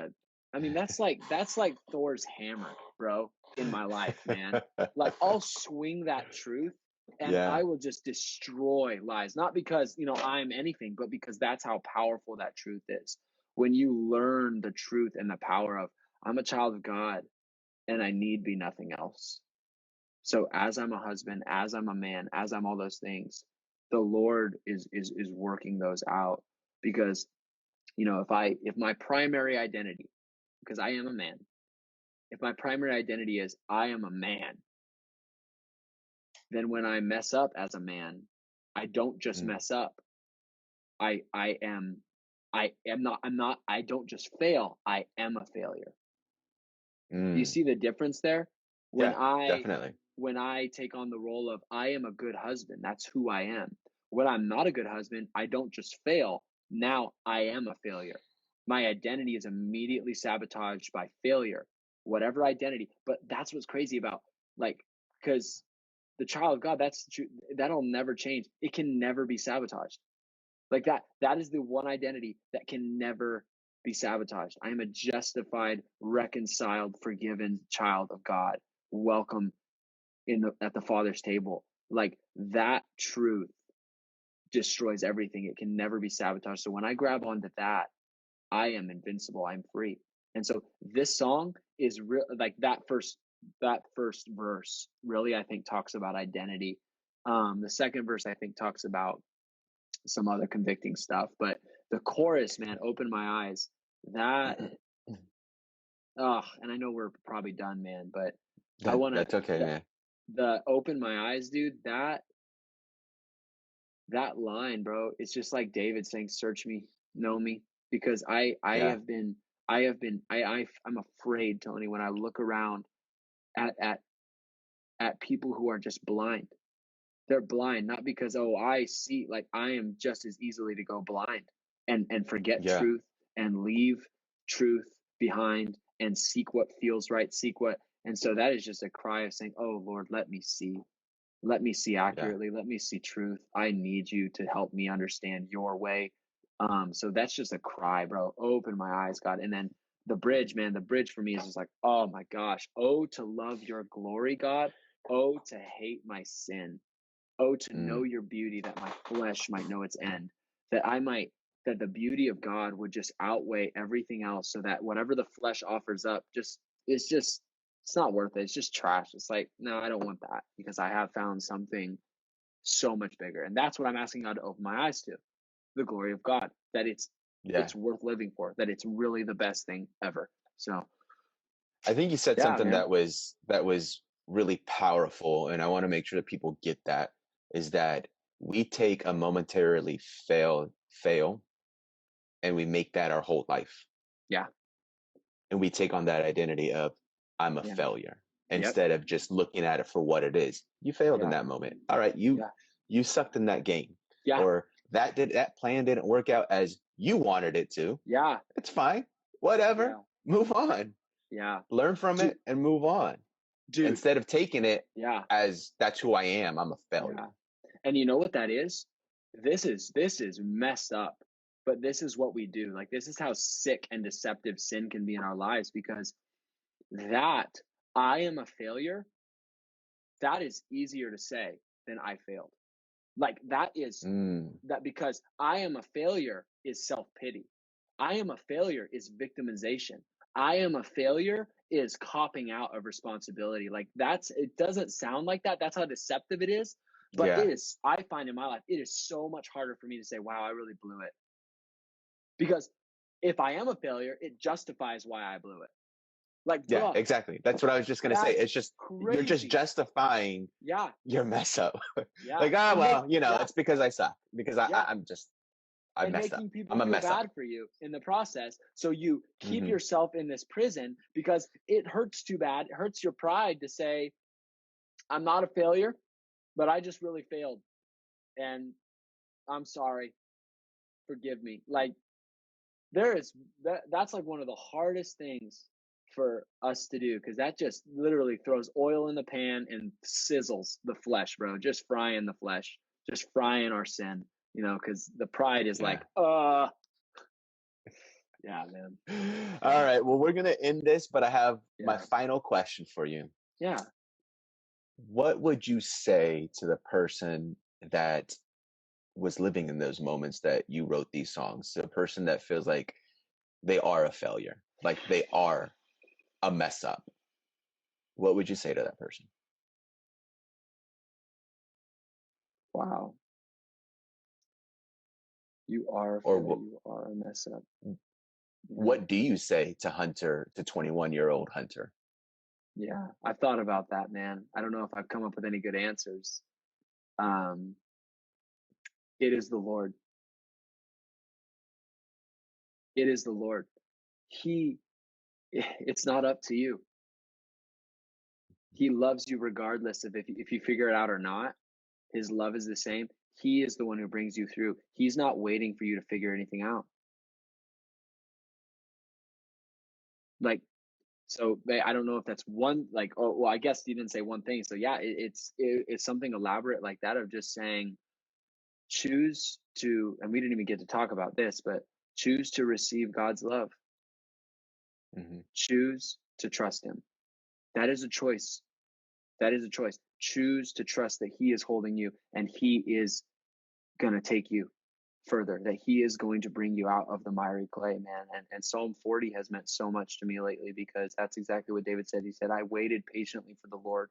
that's like Thor's hammer, bro, in my life, man. Like, I'll swing that truth and I will just destroy lies. Not because, I'm anything, but because that's how powerful that truth is. When you learn the truth and the power of, I'm a child of God and I need be nothing else. So as I'm a husband, as I'm a man, as I'm all those things, the Lord is working those out. Because, if my primary identity, because I am a man, if my primary identity is I am a man, then when I mess up as a man, I don't just mess up. I don't just fail, I am a failure. You see the difference there? Definitely. When I take on the role of I am a good husband, that's who I am. When I'm not a good husband, I don't just fail. Now I am a failure. My identity is immediately sabotaged by failure, whatever identity. But that's what's crazy about, like, because the child of God, that'll never change. It can never be sabotaged. Like that is the one identity that can never be sabotaged. I am a justified, reconciled, forgiven child of God. Welcome at the Father's table. Like, that truth destroys everything. It can never be sabotaged. So when I grab onto that, I am invincible. I'm free. And so this song is like that first verse really, I think, talks about identity. The second verse, I think, talks about some other convicting stuff, but the chorus, man, opened my eyes. That, and I know we're probably done, man, but that's okay, man. The open my eyes, dude, that line, bro, it's just like David saying, search me, know me, because I'm afraid, Tony, when I look around at people who are just blind. They're blind, not because, I see, like, I am just as easily to go blind and forget truth and leave truth behind and seek what feels right, and so that is just a cry of saying, oh Lord, let me see accurately, let me see truth. I need you to help me understand your way. So that's just a cry, bro. Open my eyes, God. And then the bridge, man, the bridge for me is just like, oh my gosh, oh, to love your glory, God. Oh, to hate my sin. Oh, to know your beauty, that my flesh might know its end, that I might that the beauty of God would just outweigh everything else, so that whatever the flesh offers up it's not worth it. It's just trash. It's like, no, I don't want that, because I have found something so much bigger. And that's what I'm asking God to open my eyes to, the glory of God, that it's worth living for, that it's really the best thing ever. So I think you said something that was really powerful, and I want to make sure that people get that, is that we take a momentarily fail and we make that our whole life. Yeah. And we take on that identity of, I'm a failure, instead of just looking at it for what it is. You failed in that moment. All right, you sucked in that game. Yeah. Or that plan didn't work out as you wanted it to. Yeah. It's fine. Whatever. Yeah. Move on. Yeah. Learn from it and move on. Dude. Instead of taking it as, that's who I am, I'm a failure. Yeah. And you know what that is? This is messed up. But this is what we do. Like, this is how sick and deceptive sin can be in our lives, because that I am a failure, that is easier to say than I failed. Like, that is that, because I am a failure is self-pity. I am a failure is victimization. I am a failure is copping out of responsibility. Like, it doesn't sound like that. That's how deceptive it is. But it is, I find in my life, it is so much harder for me to say, wow, I really blew it. Because if I am a failure, it justifies why I blew it. Like, yeah, exactly. That's what I was just going to say. It's just, you're just justifying your mess up. Like, well, it's because I suck, because I messed up. Making people I'm a feel mess bad up for you in the process. So you keep yourself in this prison, because it hurts too bad. It hurts your pride to say, I'm not a failure, but I just really failed. And I'm sorry. Forgive me. Like, that's like one of the hardest things for us to do, because that just literally throws oil in the pan and sizzles the flesh, bro. Just frying the flesh, just frying our sin, because the pride is like, yeah, man. All right, well, we're gonna end this, but I have my final question for you. Yeah. What would you say to the person that was living in those moments that you wrote these songs, to a person that feels like they are a failure, like they are a mess up? What would you say to that person? Wow. You are a failure. You are a mess up. What do you say to Hunter, to 21-year-old Hunter? Yeah, I've thought about that, man. I don't know if I've come up with any good answers. It is the Lord. It is the Lord. It's not up to you. He loves you regardless of if you figure it out or not. His love is the same. He is the one who brings you through. He's not waiting for you to figure anything out. Like, so I don't know if that's one, like, oh, well, I guess you didn't say one thing. So yeah, it's something elaborate like that, of just saying, choose to, and we didn't even get to talk about this, but choose to receive God's love. Choose to trust him. That is a choice. That is a choice. Choose to trust that he is holding you, and he is going to take you further, that he is going to bring you out of the miry clay, man. And Psalm 40 has meant so much to me lately, because that's exactly what David said. He said, I waited patiently for the Lord,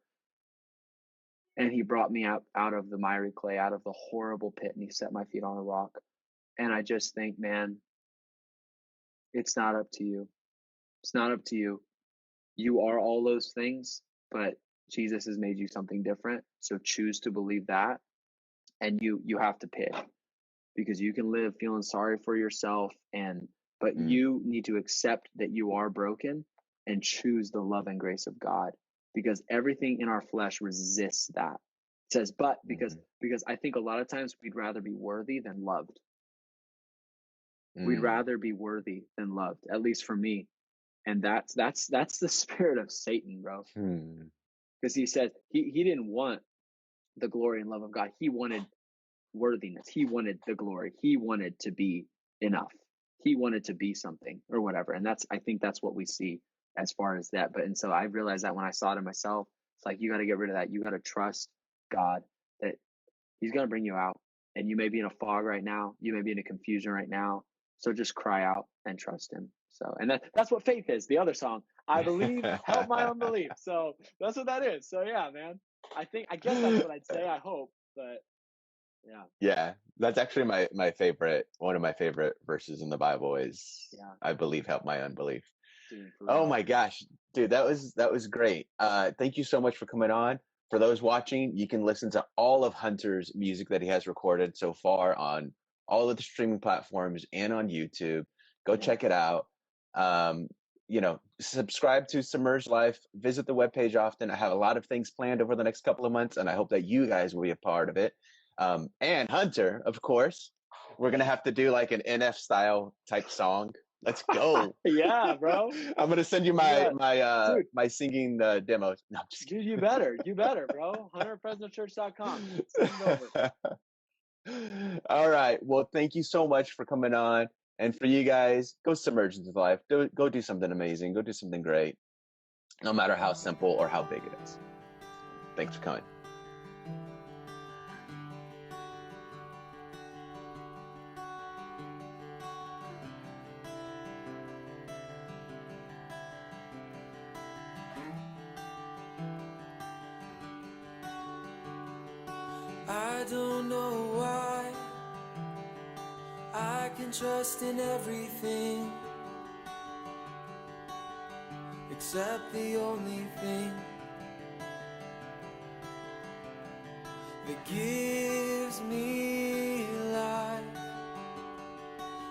and he brought me out of the miry clay, out of the horrible pit, and he set my feet on a rock. And I just think, man, it's not up to you. It's not up to you. You are all those things, but Jesus has made you something different. So choose to believe that. And you have to pick, because you can live feeling sorry for yourself, but you need to accept that you are broken and choose the love and grace of God, because everything in our flesh resists that. It says, but because I think a lot of times we'd rather be worthy than loved. We'd rather be worthy than loved, at least for me. And that's the spirit of Satan, bro. Because he said he didn't want the glory and love of God. He wanted worthiness. He wanted the glory. He wanted to be enough. He wanted to be something or whatever. And I think that's what we see as far as that. And so I realized that when I saw it in myself, it's like, you got to get rid of that. You got to trust God that he's going to bring you out. And you may be in a fog right now. You may be in a confusion right now. So just cry out and trust him. So, and that's what faith is. The other song, I believe, help my unbelief. So that's what that is. So yeah, man, I guess that's what I'd say. I hope, but yeah. Yeah, that's actually my favorite. One of my favorite verses in the Bible is, I believe, help my unbelief. Dude, oh my gosh, dude, that was great. Thank you so much for coming on. For those watching, you can listen to all of Hunter's music that he has recorded so far on all of the streaming platforms and on YouTube. Go check it out. Subscribe to Submerge Life. Visit the webpage often. I have a lot of things planned over the next couple of months, and I hope that you guys will be a part of it. And Hunter, of course, we're gonna have to do like an NF style type song. Let's go. Yeah, bro. I'm gonna send you my singing demos. No, I'm just kidding. Dude, you better, bro. HunterPresidentChurch.com. Send it over. All right. Well, thank you so much for coming on. And for you guys, go submerge into life. Go do something amazing. Go do something great. No matter how simple or how big it is. Thanks for coming. I don't know why I can trust in everything except the only thing that gives me life,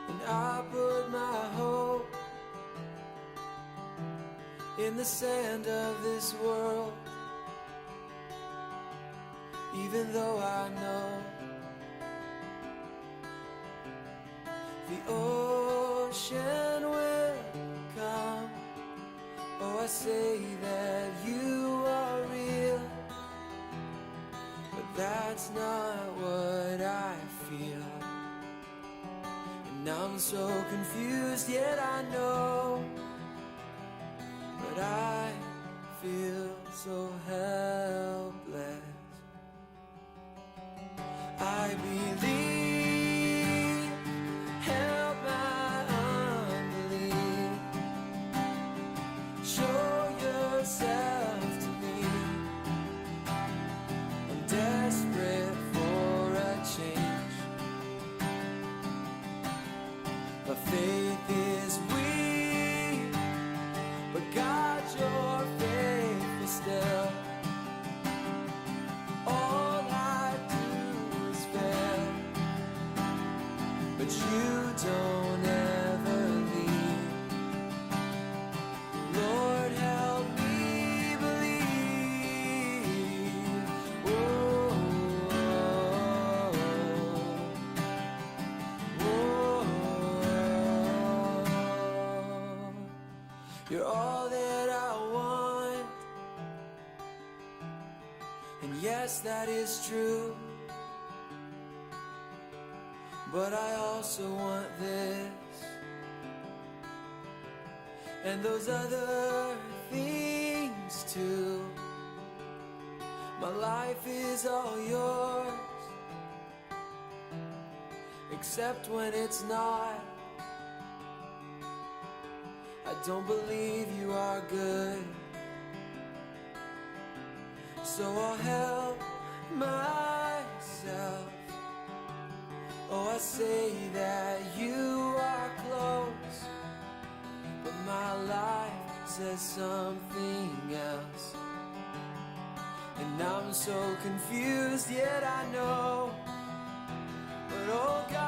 and I put my hope in the sand of this world. Even though I know the ocean will come, oh, I say that you are real, but that's not what I feel. And I'm so confused, yet I know, but I feel so helpless. I believe, help my unbelief. Show yourself to me. I'm desperate for a change. My faith is weak, but God, you're faithful still. But you don't ever leave. Lord, help me believe. Whoa, whoa, whoa. You're all that I want, and yes, that is true. But I also want this and those other things too. My life is all yours, except when it's not. I don't believe you are good, so I'll help myself. Oh, I say that you are close, but my life says something else. And I'm so confused, yet I know. But oh God,